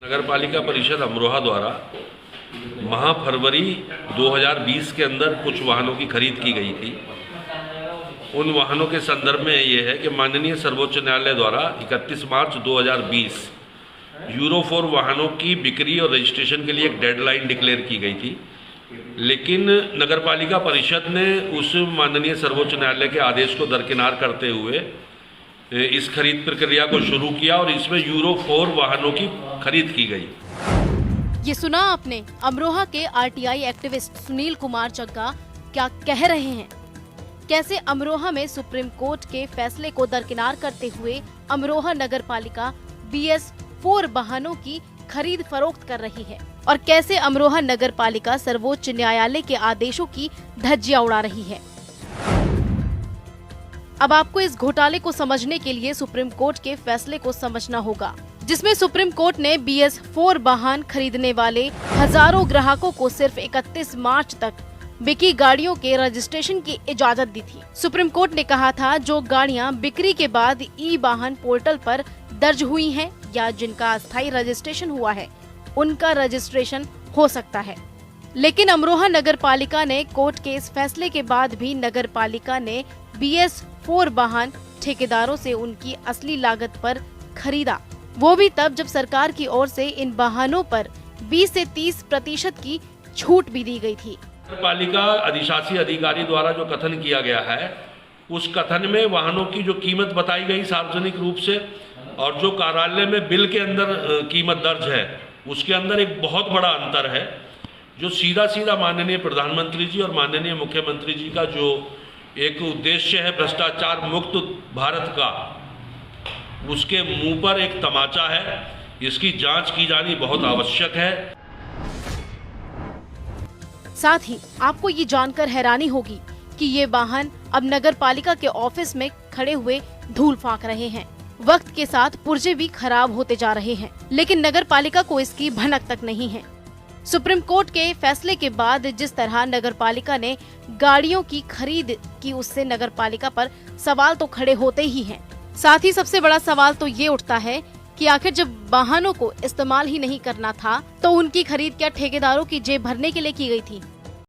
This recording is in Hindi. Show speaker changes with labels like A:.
A: नगरपालिका परिषद अमरोहा द्वारा माह फरवरी 2020 के अंदर कुछ वाहनों की खरीद की गई थी। उन वाहनों के संदर्भ में ये है कि माननीय सर्वोच्च न्यायालय द्वारा 31 मार्च 2020 यूरो 4 वाहनों की बिक्री और रजिस्ट्रेशन के लिए एक डेडलाइन डिक्लेयर की गई थी, लेकिन नगरपालिका परिषद ने उस माननीय सर्वोच्च न्यायालय के आदेश को दरकिनार करते हुए इस खरीद प्रक्रिया को शुरू किया और इसमें यूरो 4 वाहनों की खरीद की गई।
B: ये सुना आपने, अमरोहा के आरटीआई एक्टिविस्ट सुनील कुमार चग्गा क्या कह रहे हैं। कैसे अमरोहा में सुप्रीम कोर्ट के फैसले को दरकिनार करते हुए अमरोहा नगरपालिका BS4 वाहनों की खरीद फरोख्त कर रही है और कैसे अमरोहा नगरपालिका सर्वोच्च न्यायालय के आदेशों की धज्जियां उड़ा रही है। अब आपको इस घोटाले को समझने के लिए सुप्रीम कोर्ट के फैसले को समझना होगा, जिसमें सुप्रीम कोर्ट ने BS4 वाहन खरीदने वाले हजारों ग्राहकों को सिर्फ 31 मार्च तक बिकी गाड़ियों के रजिस्ट्रेशन की इजाजत दी थी। सुप्रीम कोर्ट ने कहा था जो गाड़ियां बिक्री के बाद ई-वाहन पोर्टल पर दर्ज हुई हैं या जिनका अस्थायी रजिस्ट्रेशन हुआ है, उनका रजिस्ट्रेशन हो सकता है। लेकिन अमरोहा नगरपालिका ने कोर्ट के इस फैसले के बाद भी नगरपालिका ने BS4 वाहन ठेकेदारों से उनकी असली लागत पर खरीदा, वो भी तब जब सरकार की ओर से इन वाहनों पर 20 से 30% की छूट भी दी गई थी।
A: नगरपालिका अधिशासी अधिकारी द्वारा जो कथन किया गया है, उस कथन में वाहनों की जो कीमत बताई गई सार्वजनिक रूप से और जो कार्यालय में बिल के अंदर कीमत दर्ज है, उसके अंदर एक बहुत बड़ा अंतर है। जो सीधा सीधा माननीय प्रधानमंत्री जी और माननीय मुख्यमंत्री जी का जो एक उद्देश्य है भ्रष्टाचार मुक्त भारत का, उसके मुंह पर एक तमाचा है। इसकी जांच की जानी बहुत आवश्यक है।
B: साथ ही आपको ये जानकर हैरानी होगी कि ये वाहन अब नगरपालिका के ऑफिस में खड़े हुए धूल फांक रहे हैं। वक्त के साथ पुर्जे भी खराब होते जा रहे हैं, लेकिन नगरपालिका को इसकी भनक तक नहीं है। सुप्रीम कोर्ट के फैसले के बाद जिस तरह नगरपालिका ने गाड़ियों की खरीद की, उससे नगरपालिका पर सवाल तो खड़े होते ही हैं। साथ ही सबसे बड़ा सवाल तो ये उठता है कि आखिर जब वाहनों को इस्तेमाल ही नहीं करना था तो उनकी खरीद क्या ठेकेदारों की जेब भरने के लिए की गई थी।